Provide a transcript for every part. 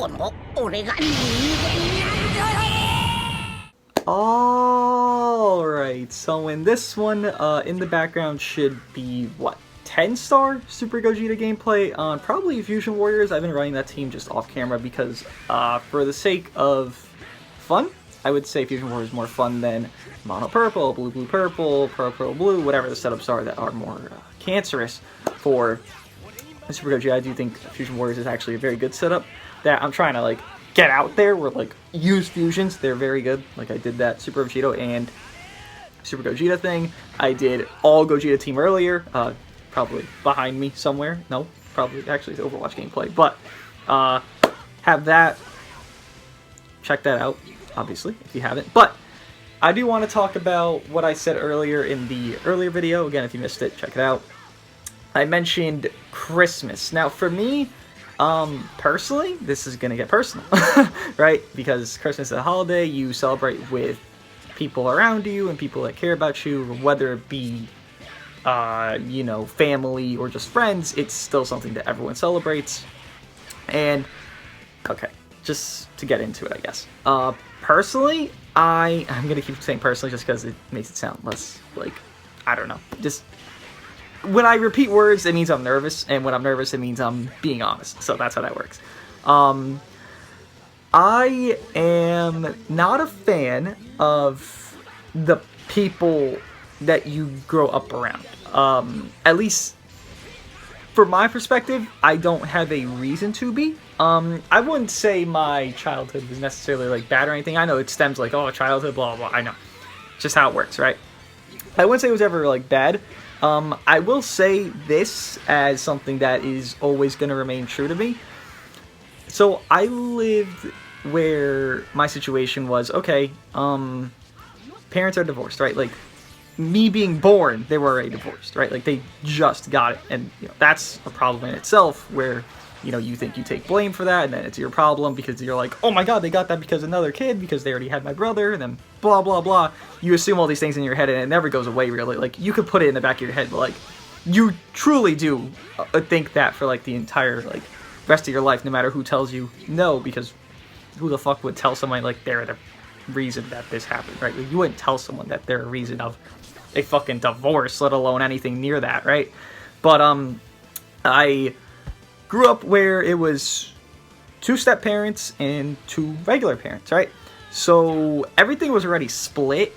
この俺が人間なんだ。 Alright, so in this one, in the background should be, what, 10-star Super Gogeta gameplay on probably Fusion Warriors. I've been running that team just off camera because, for the sake of fun, I would say Fusion Warriors is more fun than Mono Purple, Blue Blue Purple, Purple Blue, whatever the setups are that are more cancerous for Super Gogeta. I do think Fusion Warriors is actually a very good setup that I'm trying to, like, get out there where, like, use fusions. They're very good. Like, I did that Super Vegito and Super Gogeta thing. I did all Gogeta team earlier, probably behind me somewhere. No, probably, actually, it's Overwatch gameplay. But, have that. Check that out, obviously, if you haven't. But, I do want to talk about what I said earlier in the earlier video. Again, if you missed it, check it out. I mentioned Christmas. Now, for me, personally, this is gonna get personal, right? Because Christmas is a holiday, you celebrate with people around you and people that care about you, whether it be, you know, family or just friends, it's still something that everyone celebrates. And, okay, just to get into it, I guess. Personally, I'm gonna keep saying personally just because it makes it sound less, like, I don't know, just... When I repeat words, it means I'm nervous, and when I'm nervous, it means I'm being honest. So that's how that works. I am not a fan of the people that you grow up around. At least, from my perspective, I don't have a reason to be. I wouldn't say my childhood was necessarily, like, bad or anything. I know it stems, like, oh, childhood, blah, blah, I know. Just how it works, right? I wouldn't say it was ever, like, bad. I will say this as something that is always going to remain true to me. So I lived where my situation was, okay, parents are divorced, right? Like, me being born, they were already divorced, right? Like, they just got it. And, you know, that's a problem in itself where, you know, you think you take blame for that, and then it's your problem because you're like, oh my god, they got that because another kid, because they already had my brother, and then blah, blah, blah. You assume all these things in your head, and it never goes away, really. Like, you could put it in the back of your head, but, like, you truly do think that for, like, the entire, like, rest of your life, no matter who tells you no, because who the fuck would tell somebody, like, they're the reason that this happened, right? Like, you wouldn't tell someone that they're a reason of a fucking divorce, let alone anything near that, right? But, I grew up where it was 2 step-parents and 2 regular parents, right? So everything was already split,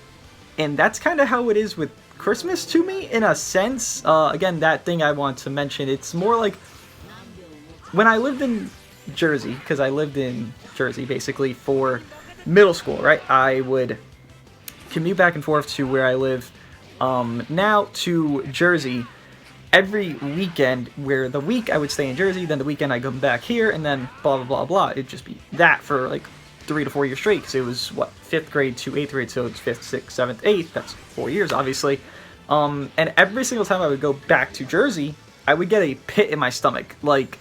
and that's kind of how it is with Christmas to me, in a sense. Again, that thing I want to mention, it's more like when I lived in Jersey, because I lived in Jersey basically for middle school, right? I would commute back and forth to where I live now to Jersey every weekend, where the week I would stay in Jersey, then the weekend I come back here, and then blah, blah, blah, blah. It'd just be that for, like, 3 to 4 years straight, because it was, what, 5th grade to 8th grade, so it's 5th, 6th, 7th, 8th, that's 4 years, obviously. And every single time I would go back to Jersey, I would get a pit in my stomach. Like,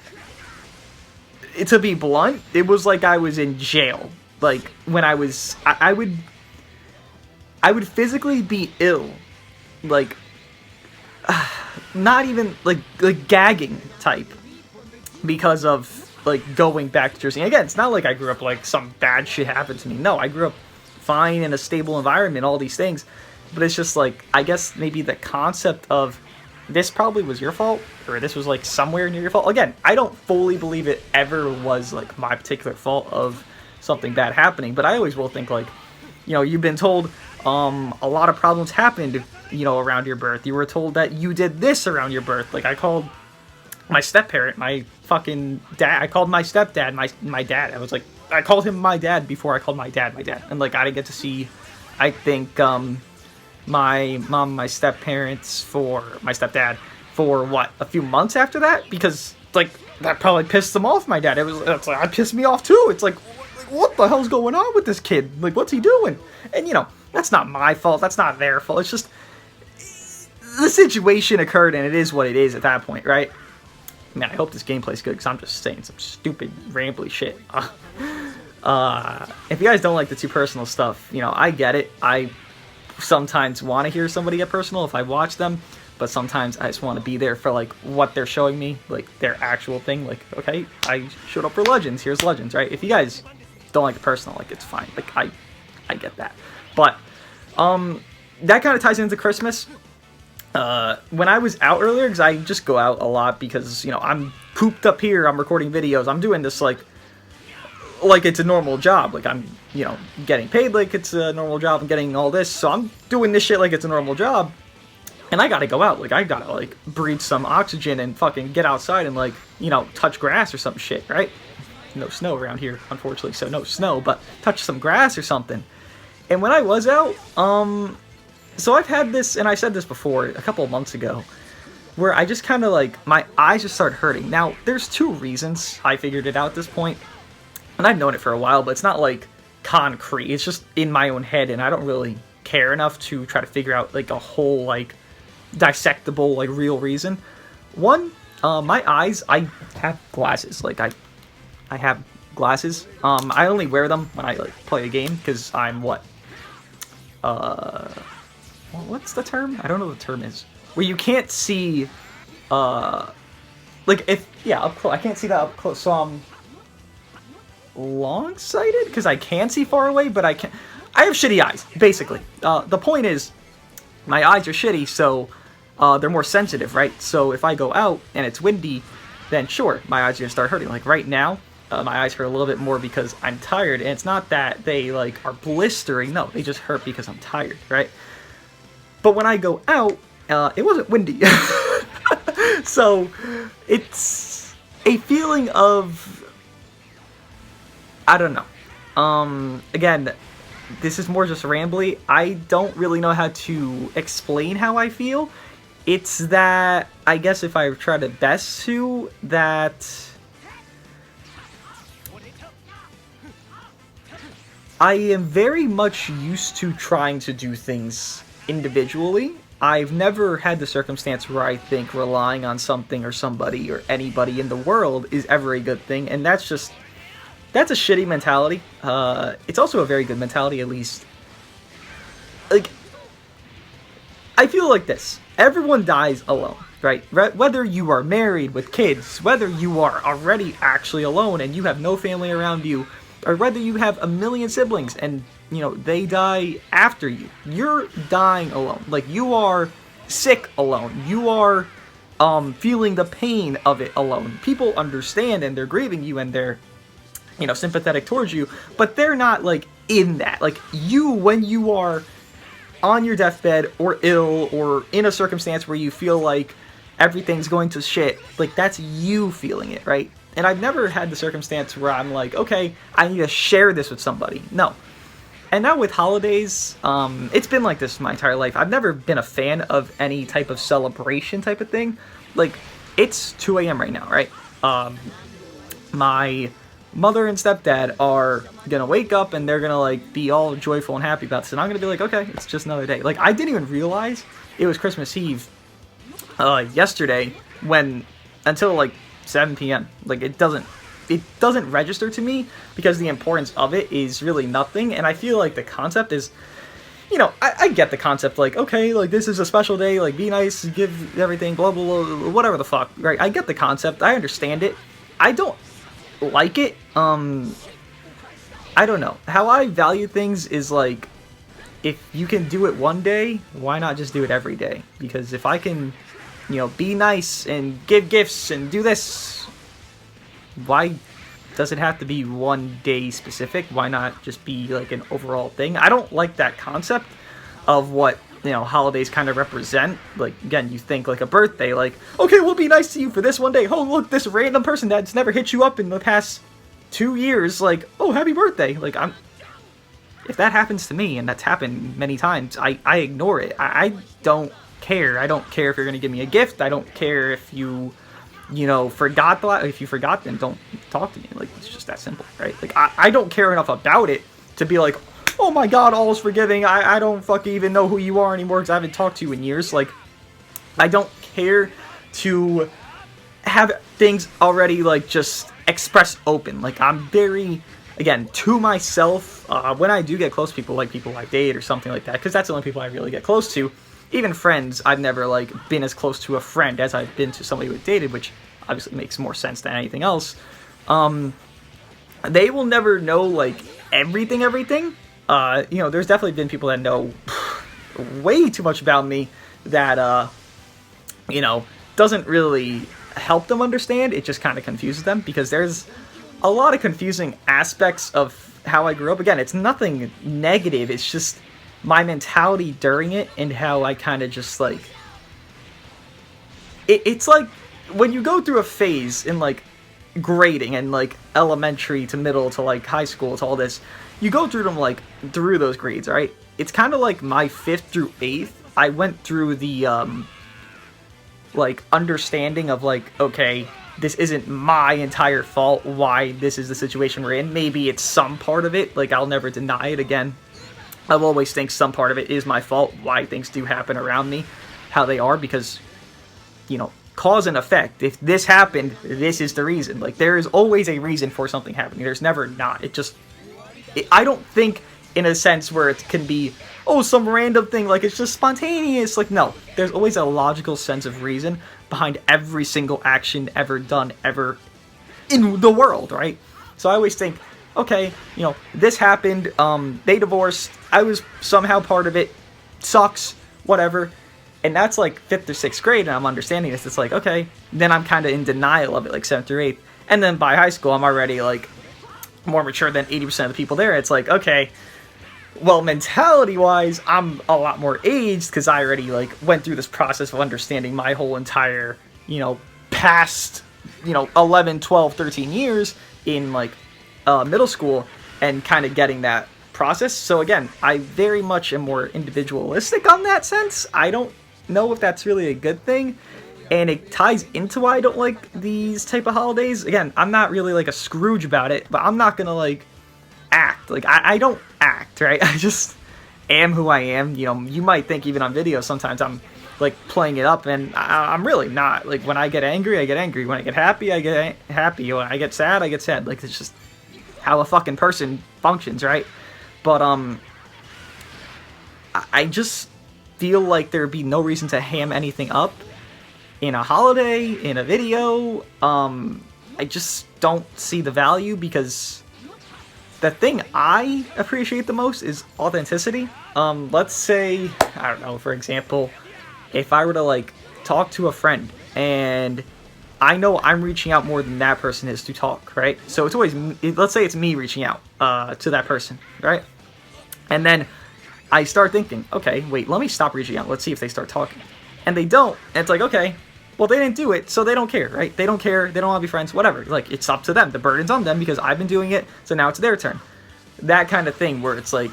to be blunt, it was like I was in jail. Like, when I was, I would physically be ill, like, not even, like gagging type, because of, like, going back to Jersey. And again, it's not like I grew up, like, some bad shit happened to me. No, I grew up fine in a stable environment, all these things. But it's just, like, I guess maybe the concept of this probably was your fault, or this was, like, somewhere near your fault. Again, I don't fully believe it ever was, like, my particular fault of something bad happening, but I always will think, like, you know, you've been told a lot of problems happened, you know, around your birth. You were told that you did this around your birth. Like, I called my step-parent my fucking dad. I called my stepdad my dad. I was like, I called him my dad before I called my dad my dad. And, like, I didn't get to see, I think, my mom, my step-parents, for my stepdad for, what, a few months after that? Because, like, that probably pissed them off, my dad. It's like, it pissed me off, too. It's like, what the hell's going on with this kid? Like, what's he doing? And, you know, that's not my fault. That's not their fault. It's just, the situation occurred, and it is what it is at that point, right? Man, I hope this gameplay's good, because I'm just saying some stupid, rambly shit. If you guys don't like the too personal stuff, you know, I get it. I sometimes want to hear somebody get personal if I watch them, but sometimes I just want to be there for like what they're showing me, like their actual thing. Like, okay, I showed up for Legends. Here's Legends, right? If you guys don't like it personal, like it's fine. Like I get that, but that kind of ties into Christmas. When I was out earlier, because I just go out a lot because, you know, I'm cooped up here, I'm recording videos, I'm doing this like it's a normal job, like I'm, you know, getting paid like it's a normal job, I'm getting all this, so I'm doing this shit like it's a normal job, and I gotta go out, like I gotta like breathe some oxygen and fucking get outside and like, you know, touch grass or some shit, right? No snow around here, unfortunately, so no snow, but touch some grass or something. And when I was out, so I've had this, and I said this before, a couple of months ago, where I just kind of like, my eyes just start hurting. Now, there's two reasons I figured it out at this point, and I've known it for a while, but it's not like concrete, it's just in my own head, and I don't really care enough to try to figure out like a whole like dissectable like real reason. One, my eyes, I have glasses, like I have glasses. I only wear them when I like play a game, because I'm what's the term? I don't know what the term is. Where you can't see, like if, yeah, up close. I can't see that up close, so I'm long-sighted, because I can see far away, but I can't. I have shitty eyes, basically. The point is, my eyes are shitty, so they're more sensitive, right? So if I go out and it's windy, then sure, my eyes are gonna start hurting. Like right now, my eyes hurt a little bit more because I'm tired, and it's not that they like are blistering. No, they just hurt because I'm tired, right? But when I go out, it wasn't windy. So it's a feeling of, I don't know. Again, this is more just rambly. I don't really know how to explain how I feel. It's that, I guess if I try to best to, that I am very much used to trying to do things individually. I've never had the circumstance where I think relying on something or somebody or anybody in the world is ever a good thing, and that's a shitty mentality. It's also a very good mentality, at least. Like, I feel like this. Everyone dies alone, right? Whether you are married with kids, whether you are already actually alone and you have no family around you, or whether you have a million siblings and, you know, they die after you. You're dying alone. Like, you are sick alone. You are feeling the pain of it alone. People understand and they're grieving you and they're, you know, sympathetic towards you, but they're not, like, in that. Like, you, when you are on your deathbed or ill or in a circumstance where you feel like everything's going to shit, like, that's you feeling it, right? And I've never had the circumstance where I'm like, okay, I need to share this with somebody. No. And now with holidays, it's been like this my entire life. I've never been a fan of any type of celebration type of thing. Like, it's 2 a.m. right now, right? My mother and stepdad are gonna wake up and they're gonna, like, be all joyful and happy about this. And I'm gonna be like, okay, it's just another day. Like, I didn't even realize it was Christmas Eve yesterday until, like, 7 p.m. Like, it doesn't register to me because the importance of it is really nothing. And I feel like the concept is, you know, I get the concept, like, okay, like, this is a special day, like, be nice, give everything, blah, blah, blah, whatever the fuck, right? I get the concept, I understand it. I don't like it. I don't know. How I value things is, like, if you can do it one day, why not just do it every day? Because if I can, you know, be nice and give gifts and do this, why does it have to be one day specific? Why not just be like an overall thing? I don't like that concept of what, you know, holidays kind of represent. Like, again, you think like a birthday, like, okay, we'll be nice to you for this one day. Oh, look, this random person that's never hit you up in the past 2 years, like, oh, happy birthday. Like, if that happens to me, and that's happened many times, I ignore it. I don't care. I don't care if you're going to give me a gift. I don't care if you know, forgot if you forgot, then don't talk to me. Like, it's just that simple, right? Like, I don't care enough about it to be like, oh my god, all is forgiving. I don't fucking even know who you are anymore because I haven't talked to you in years. Like, I don't care to have things already, like, just express open. Like, I'm very, again, to myself, when I do get close to people, like people I date or something like that, because that's the only people I really get close to, even friends, I've never like been as close to a friend as I've been to somebody who dated, which obviously makes more sense than anything else. They will never know like everything. There's definitely been people that know way too much about me that doesn't really help them understand. It just kind of confuses them, because there's a lot of confusing aspects of how I grew up. Again, it's nothing negative, it's just my mentality during it, and how I kind of just like it's like when you go through a phase in like grading and like elementary to middle to like high school to all this, you go through them like through those grades, right? It's kind of like my 5th through 8th, I went through the like understanding of like, okay, this isn't my entire fault why this is the situation we're in. Maybe it's some part of it, like I'll never deny it. Again, I'll always think some part of it is my fault, why things do happen around me how they are, because cause and effect. If this happened, this is the reason. Like, there is always a reason for something happening. There's never not. I don't think in a sense where it can be, oh, some random thing, like it's just spontaneous. Like, no, there's always a logical sense of reason behind every single action ever done, ever in the world, right? So I always think, okay, this happened, they divorced, I was somehow part of it, sucks, whatever. And that's like 5th or 6th grade, and I'm understanding this. It's like, okay, then I'm kind of in denial of it, like 7th or 8th. And then by high school, I'm already like more mature than 80% of the people there. It's like, okay, well, mentality-wise, I'm a lot more aged, because I already like went through this process of understanding my whole entire, past, 11, 12, 13 years in like middle school, and kind of getting that process. So again, I very much am more individualistic on that sense. I don't know if that's really a good thing, and it ties into why I don't like these type of holidays. Again, I'm not really like a Scrooge about it, but I'm not gonna like act like I don't act, right? I just am who I am. You might think even on video sometimes I'm like playing it up, and I'm really not. Like, when I get angry, I get angry. When I get happy, I get happy. When I get sad, I get sad. Like, it's just how a fucking person functions, right? But I just feel like there'd be no reason to ham anything up in a holiday, in a video. I just don't see the value, because the thing I appreciate the most is authenticity. Let's say, I don't know, for example, if I were to like talk to a friend, and I know I'm reaching out more than that person is to talk, right? So it's always, let's say it's me reaching out to that person, right? And then I start thinking, okay, wait, let me stop reaching out. Let's see if they start talking. And they don't. And it's like, okay, well, they didn't do it, so they don't care, right? They don't care. They don't want to be friends, whatever. Like, it's up to them. The burden's on them, because I've been doing it, so now it's their turn. That kind of thing where it's like,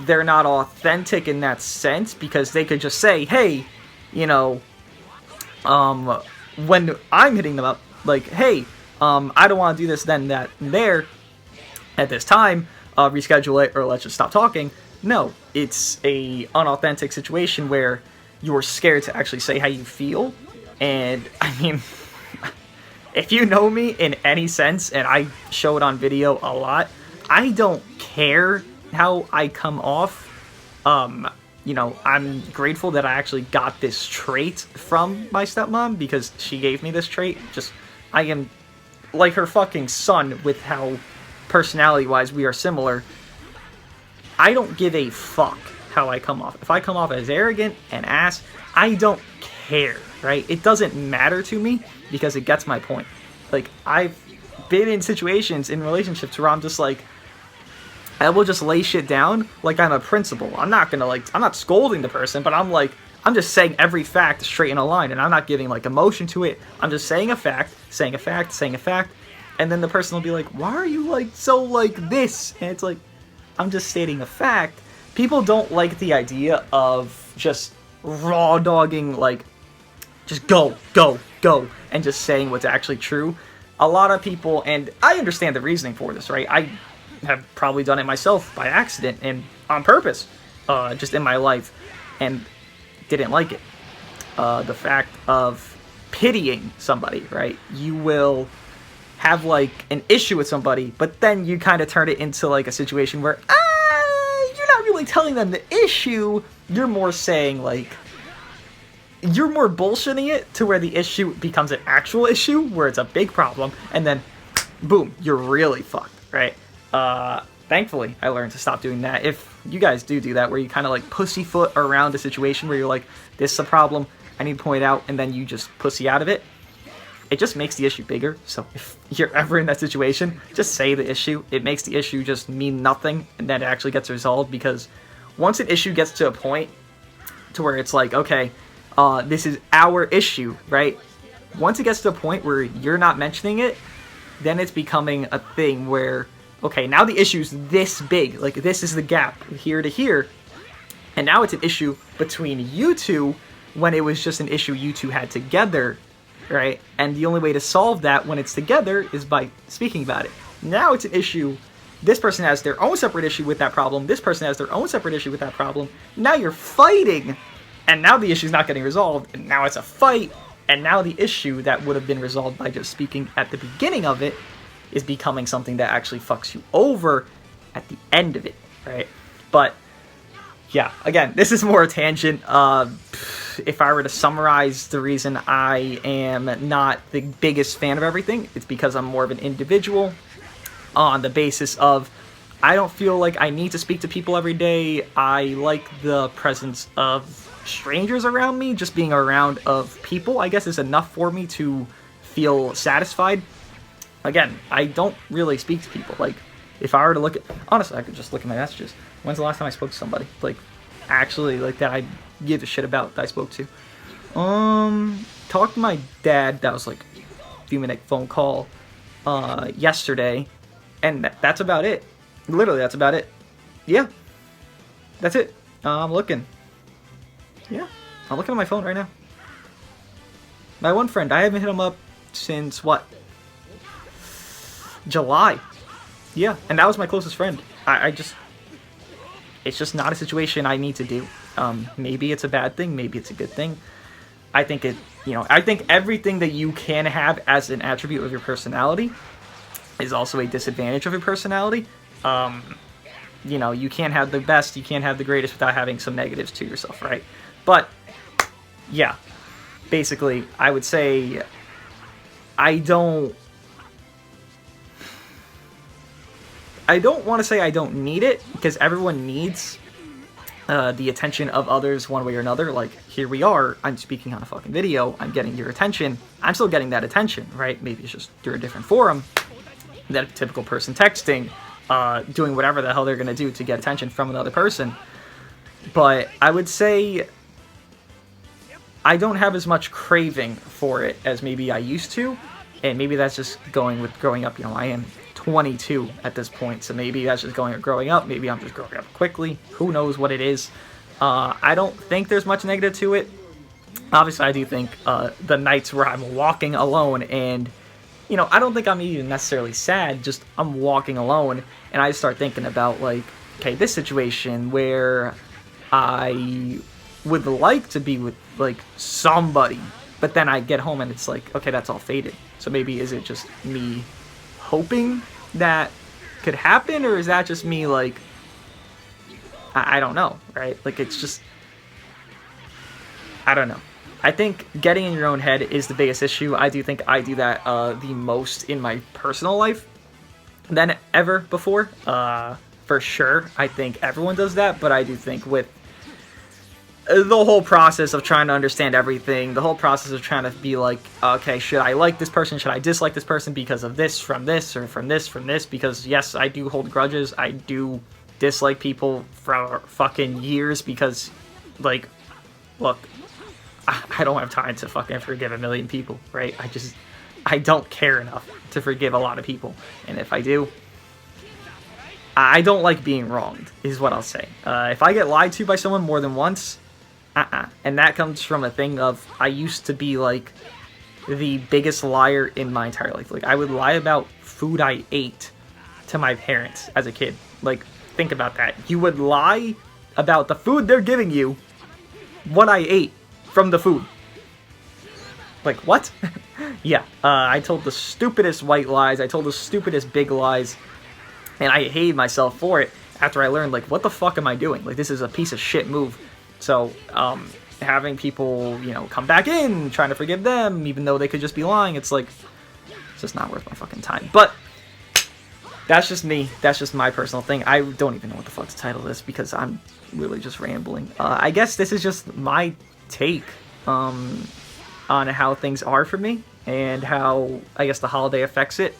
they're not authentic in that sense, because they could just say, hey, when I'm hitting them up, like, hey, I don't want to do this, then, that, and there, at this time, reschedule it, or let's just stop talking. No, it's a unauthentic situation where you're scared to actually say how you feel. And I mean, if you know me in any sense, and I show it on video a lot, I don't care how I come off. I'm grateful that I actually got this trait from my stepmom, because she gave me this trait. I am like her fucking son with how personality-wise we are similar. I don't give a fuck how I come off. If I come off as arrogant and ass, I don't care, right? It doesn't matter to me, because it gets my point. Like, I've been in situations, in relationships, where I'm just like, I will just lay shit down like I'm a principal. I'm not scolding the person, but I'm just saying every fact straight in a line, and I'm not giving like emotion to it. I'm just saying a fact, and then the person will be like, why are you like so like this? And it's like, I'm just stating a fact. People don't like the idea of just raw dogging, like, just go, and just saying what's actually true. A lot of people, and I understand the reasoning for this, right? I have probably done it myself by accident and on purpose, just in my life, and didn't like it. The fact of pitying somebody, right? You will have like an issue with somebody, but then you kind of turn it into like a situation where you're not really telling them the issue, you're more saying, like, you're more bullshitting it to where the issue becomes an actual issue, where it's a big problem, and then, boom, you're really fucked, right? Thankfully, I learned to stop doing that. If you guys do that, where you kind of, like, pussyfoot around a situation where you're like, this is a problem, I need to point it out, and then you just pussy out of it, it just makes the issue bigger. So if you're ever in that situation, just say the issue. It makes the issue just mean nothing, and then it actually gets resolved, because once an issue gets to a point to where it's like, okay, this is our issue, right? Once it gets to a point where you're not mentioning it, then it's becoming a thing where, okay, now the issue's this big, like this is the gap here to here, and now it's an issue between you two when it was just an issue you two had together, right? And the only way to solve that when it's together is by speaking about it. Now it's an issue, this person has their own separate issue with that problem, this person has their own separate issue with that problem, now you're fighting, and now the issue's not getting resolved, and now it's a fight, and now the issue that would have been resolved by just speaking at the beginning of it is becoming something that actually fucks you over at the end of it, right? But, yeah, again, this is more a tangent. If I were to summarize the reason I am not the biggest fan of everything, it's because I'm more of an individual on the basis of I don't feel like I need to speak to people every day. I like the presence of strangers around me. Just being around of people, I guess, is enough for me to feel satisfied. Again, I don't really speak to people. Like, if I were to look at... Honestly, I could just look at my messages. When's the last time I spoke to somebody? Like, actually, like, that I give a shit about that I spoke to. Talked to my dad. That was, like, a few-minute phone call yesterday. And that's about it. Literally, that's about it. Yeah. That's it. I'm looking. Yeah. I'm looking at my phone right now. My one friend, I haven't hit him up since, what? July. Yeah, and that was my closest friend. I just... It's just not a situation I need to do. Maybe it's a bad thing, maybe it's a good thing. I think it, I think everything that you can have as an attribute of your personality is also a disadvantage of your personality. You can't have the best, you can't have the greatest without having some negatives to yourself, right? But, yeah, basically, I would say I don't want to say I don't need it, because everyone needs the attention of others one way or another. Like, here we are, I'm speaking on a fucking video, I'm getting your attention, I'm still getting that attention, right? Maybe it's just through a different forum than a typical person texting, doing whatever the hell they're going to do to get attention from another person. But I would say I don't have as much craving for it as maybe I used to, and maybe that's just going with growing up. I am 22 at this point, so maybe that's just growing up. Maybe I'm just growing up quickly. Who knows what it is? I don't think there's much negative to it. Obviously, I do think the nights where I'm walking alone and, I don't think I'm even necessarily sad, just I'm walking alone and I start thinking about, like, okay, this situation where I would like to be with, like, somebody, but then I get home and it's like, okay, that's all faded. So maybe is it just me hoping that could happen, or is that just me, like, I don't know, right? Like, it's just, I don't know. I think getting in your own head is the biggest issue. I do think I do that the most in my personal life than ever before. For sure, I think everyone does that, but I do think with the whole process of trying to understand everything, the whole process of trying to be like, okay, should I like this person, should I dislike this person because of this, from this, or from this, because yes, I do hold grudges, I do dislike people for fucking years because, like, look, I don't have time to fucking forgive a million people, right? I don't care enough to forgive a lot of people, and if I do, I don't like being wronged, is what I'll say. If I get lied to by someone more than once, and that comes from a thing of, I used to be, like, the biggest liar in my entire life. Like, I would lie about food I ate to my parents as a kid. Like, think about that. You would lie about the food they're giving you, what I ate from the food. Like, what? Yeah, I told the stupidest white lies, I told the stupidest big lies, and I hated myself for it. after I learned, like, what the fuck am I doing? Like, this is a piece of shit move. So, having people, you know, come back in, trying to forgive them, even though they could just be lying, it's like, it's just not worth my fucking time. But that's just me. That's just my personal thing. I don't even know what the fuck to title this because I'm really just rambling. I guess this is just my take on how things are for me and how, I guess, the holiday affects it.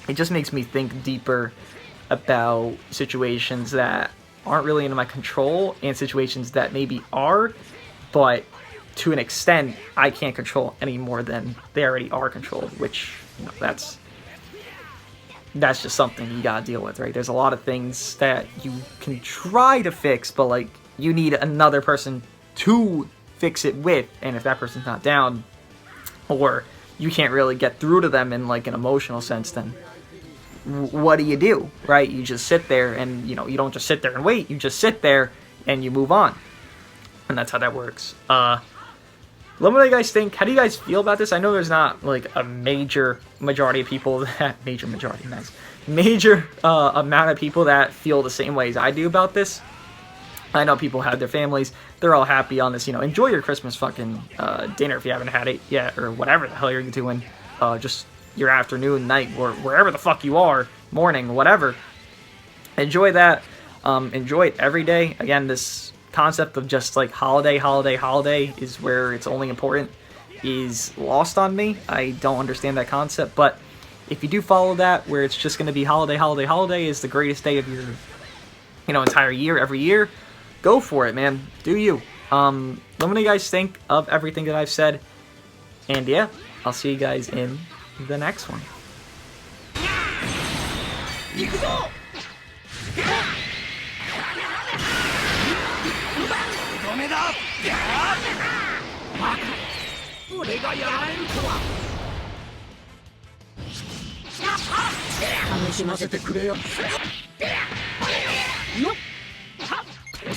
It just makes me think deeper about situations that aren't really in my control and situations that maybe are, but to an extent I can't control any more than they already are controlled, which, you know, that's just something you gotta deal with, right? There's a lot of things that you can try to fix, but, like, you need another person to fix it with, and if that person's not down, or you can't really get through to them in, like, an emotional sense, then what do, right? You just sit there, and, you know, you don't just sit there and wait, you just sit there, and you move on. And that's how that works. Let me know what you guys think. How do you guys feel about this? I know there's not, like, a major majority of people that... Major amount of people that feel the same way as I do about this. I know people have their families. They're all happy on this, you know. Enjoy your Christmas fucking dinner if you haven't had it yet, or whatever the hell you're doing. Just your afternoon, night, or wherever the fuck you are, morning, whatever. Enjoy that. Enjoy it every day. Again, this concept of just, like, holiday is where it's only important is lost on me. I don't understand that concept, but if you do follow that, where it's just going to be holiday is the greatest day of your, you know, entire year, every year, go for it, man. Do you. Let me know what you guys think of everything that I've said, and yeah, I'll see you guys in the next one. 俺がやられるとは楽しませてくれよ。よっはっよっ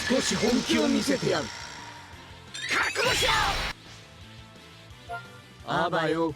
少し本気を見せてやる。覚悟しろ。あばよ。